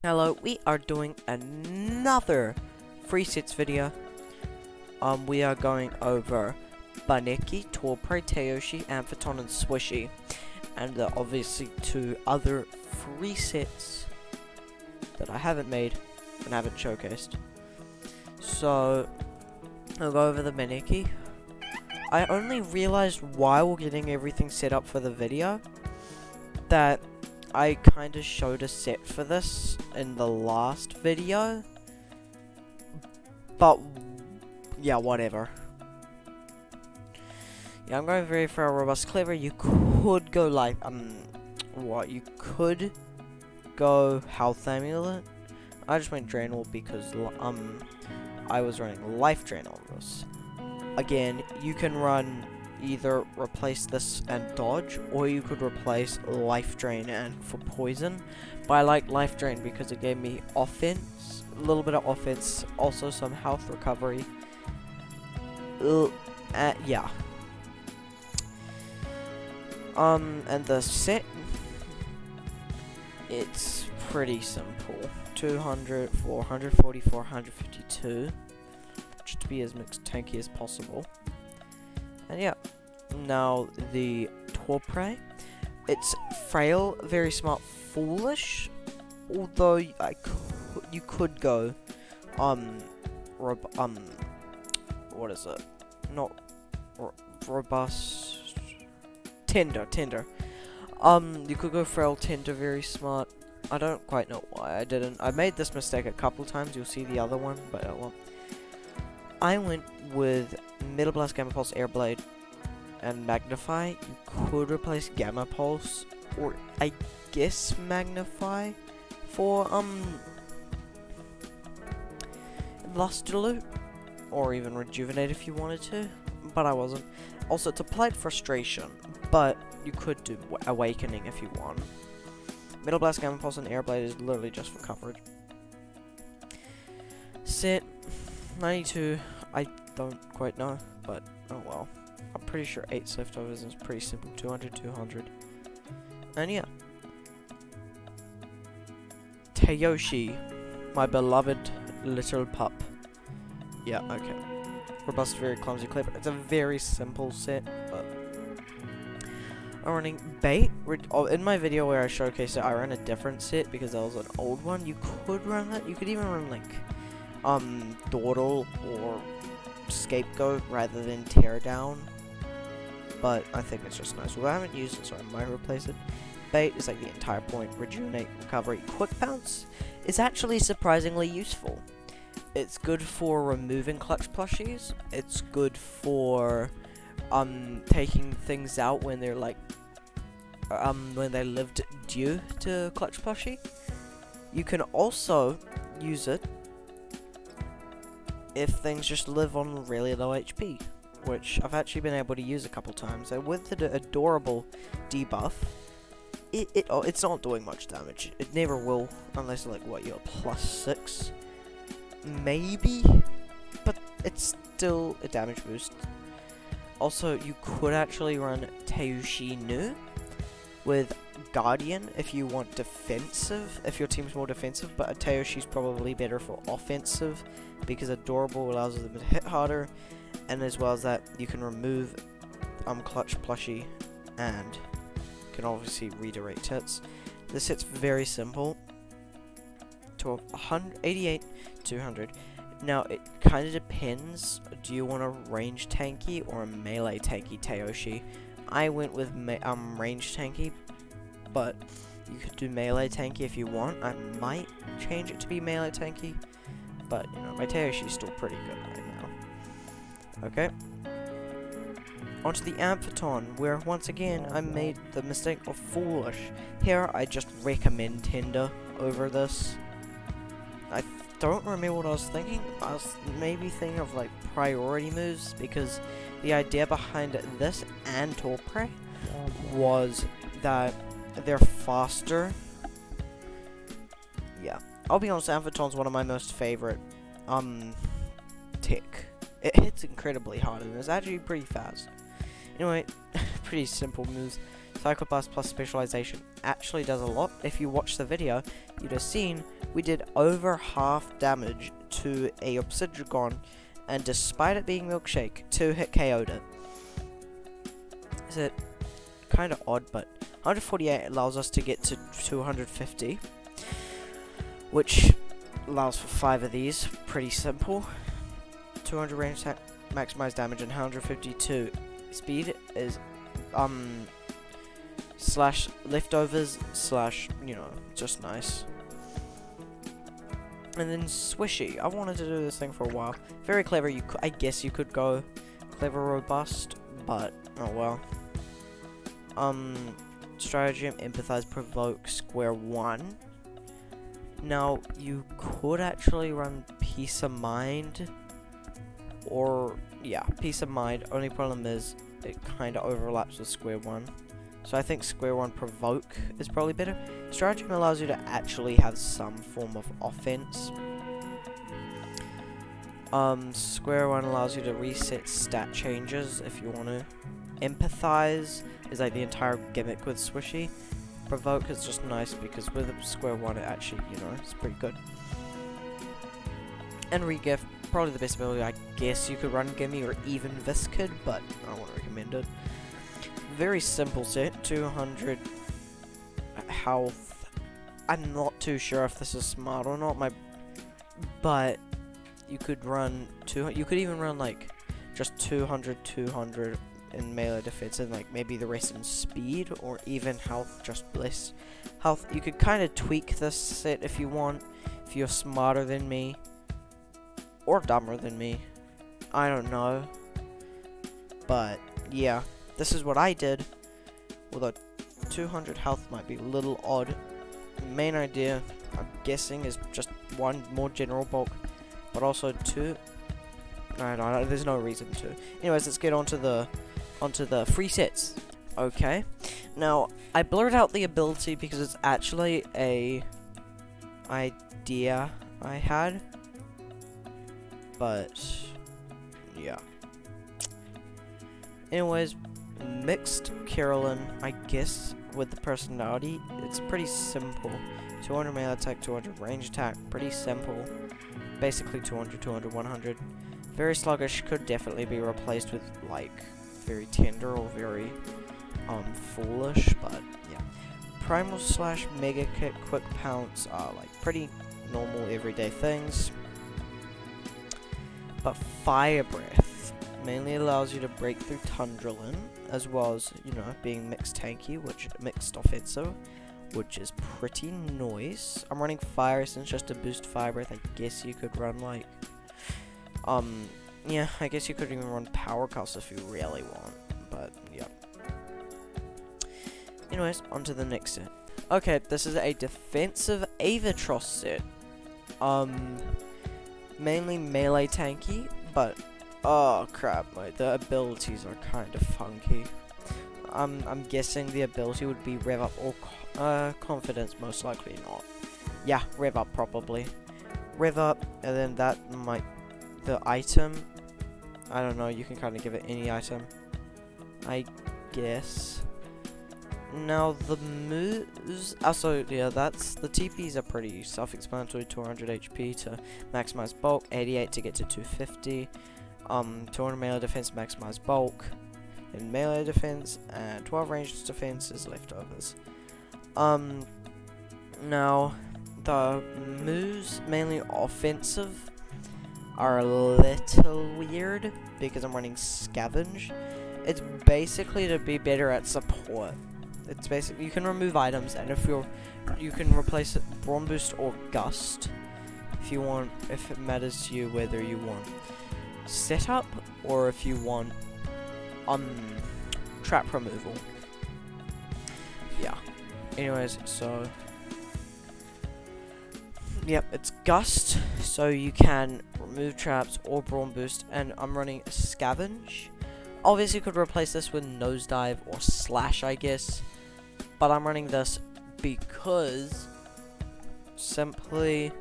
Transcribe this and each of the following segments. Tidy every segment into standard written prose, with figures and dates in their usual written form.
Hello, we are doing another free sets video. We are going over Baneki, Torpre, Teyoshi, Amphaton, and Swishy. And there are obviously two other free sets that I haven't made and haven't showcased. So, I'll go over the Baneki. I only realized while getting everything set up for the video that I kind of showed a set for this in the last video, but yeah, whatever. Yeah, I'm going very frail, robust, clever. You could go like you could go health amulet. I just went drain orb because I was running life drain on this. Again, you can run either replace this and dodge, or you could replace life drain and for poison. But I like life drain because it gave me offense, a little bit of offense, also some health recovery. Yeah. And the set, it's pretty simple. 200, 444, 152, just to be as mixed tanky as possible. And yeah, now the Torpre, it's frail, very smart, foolish. Although you could go, what is it? Not robust, tender. You could go frail, tender, very smart. I don't quite know why I didn't. I made this mistake a couple times. You'll see the other one, but well. I went with Metal Blast, Gamma Pulse, Air Blade, and Magnify. You could replace Gamma Pulse, or I guess Magnify, for Lustraloot, or even Rejuvenate if you wanted to, but I wasn't. Also, it's Applied Frustration, but you could do Awakening if you want. Metal Blast, Gamma Pulse, and Air Blade is literally just for coverage. Set 92, I don't quite know, but oh well. I'm pretty sure 8 leftovers is pretty simple. 200, 200. And yeah. Teyoshi, my beloved little pup. Yeah, okay. Robust, very clumsy, clever. It's a very simple set, but I'm running bait. In my video where I showcased it, I ran a different set because that was an old one. You could run that. You could even run like Dawdle or Scapegoat rather than Teardown, but I think it's just nice. Well, I haven't used it, so I might replace it. Bait is like the entire point. Rejuvenate, recovery, quick bounce is actually surprisingly useful. It's good for removing clutch plushies. It's good for taking things out when they're like when they lived due to clutch plushie. You can also use it if things just live on really low HP, which I've actually been able to use a couple times. And with the adorable debuff, it's not doing much damage. It never will, unless like what, you're +6, maybe, but it's still a damage boost. Also, you could actually run Teyoshi Nu with Guardian if you want defensive, if your team's more defensive, but Teyoshi's probably better for offensive because Adorable allows them to hit harder, and as well as that, you can remove clutch plushie and can obviously redirect hits. This hit's very simple. To 188, 200. Now, it kind of depends. Do you want a range tanky or a melee tanky Teyoshi? I went with range tanky, but you could do melee tanky if you want. I might change it to be melee tanky, but you know, my Teyoshi's still pretty good right now. Okay. Onto the Amphaton, where once again I made the mistake of foolish. Here I just recommend Tender over this. I don't remember what I was thinking. I was maybe thinking of like priority moves, because the idea behind this and Torpre was that they're faster. Yeah, I'll be honest, Amphaton's one of my most favorite tick. It hits incredibly hard and it's actually pretty fast. Anyway, pretty simple moves. Psycho Blast plus Specialization actually does a lot. If you watch the video, you'd have seen we did over half damage to a Obsidian, and despite it being Milkshake, 2-hit KO'd it. Is it kind of odd, but 148 allows us to get to 250, which allows for 5 of these. Pretty simple. 200 range attack, maximize damage, and 152 speed is slash leftovers slash, you know, just nice. And then Swishy. I wanted to do this thing for a while. Very clever. I guess you could go clever robust, but oh well. Stratagem, empathize, provoke, square 1. Now you could actually run peace of mind, or yeah, peace of mind. Only problem is it kind of overlaps with square 1. So I think square 1 provoke is probably better. Stratagem allows you to actually have some form of offense. Square 1 allows you to reset stat changes if you want to. Empathize is like the entire gimmick with Swishy. Provoke is just nice because with square 1 it actually, you know, it's pretty good. And Regift, probably the best ability. I guess you could run Gimme or even Viscid, but I don't want to recommend it. Very simple set, 200 health. I'm not too sure if this is smart or not, but you could run you could even run like just 200 in melee defense and like maybe the rest in speed or even health, just less health. You could kind of tweak this set if you want, if you're smarter than me or dumber than me. I don't know, but yeah. This is what I did, although 200 health might be a little odd. The main idea, I'm guessing, is just 1 more general bulk, but also 2. No, there's no reason to. Anyways, let's get onto the free sets. Okay, now I blurred out the ability because it's actually a idea I had, but yeah. Anyways. Mixed Carolyn, I guess, with the personality, it's pretty simple. 200 melee attack, 200 range attack, pretty simple. Basically 200, 200, 100. Very sluggish, could definitely be replaced with, like, very tender or very, foolish, but, yeah. Primal slash mega kick, quick pounce are, like, pretty normal everyday things. But fire breath mainly allows you to break through Tundrolin, as well as, you know, being mixed tanky, mixed offensive, which is pretty nice. I'm running fire essence just to boost fire breath. I guess you could run like, yeah, I guess you could even run power cast if you really want, but yeah. Anyways, on to the next set. Okay, this is a defensive Avatros set. Mainly melee tanky, but oh crap, like the abilities are kind of funky. I'm guessing the ability would be rev up or confidence, most likely not. Yeah, rev up probably. Rev up, and then that might the item. I don't know. You can kind of give it any item, I guess. Now the moves. Also, yeah, that's the TPs are pretty self-explanatory. 200 HP to maximize bulk, 88 to get to 250. 200 melee defense, maximize bulk in melee defense, and 12 ranged defense is leftovers. Now the moves, mainly offensive, are a little weird because I'm running scavenge. It's basically to be better at support. It's basically you can remove items, and if you can replace it Brawn Boost or Gust if you want, if it matters to you whether you want setup or if you want trap removal. Yeah. Anyways, so yep, it's Gust, so you can remove traps or Brawn Boost, and I'm running Scavenge. Obviously, you could replace this with Nosedive or Slash, I guess, but I'm running this because simply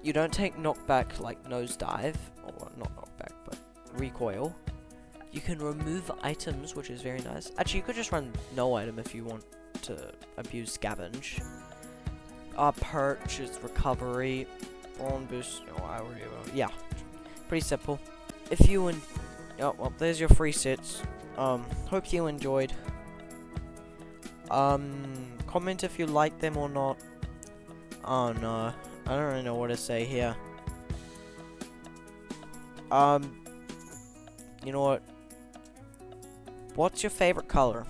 you don't take knockback like Nosedive, or not knockback, but recoil. You can remove items, which is very nice. Actually, you could just run no item if you want. to abuse scavenge. Perch is recovery. Brawn boost. Oh, I already will. Yeah, pretty simple. If you oh well, there's your free sits. Hope you enjoyed. Comment if you like them or not. Oh no, I don't really know what to say here. You know what? What's your favorite color?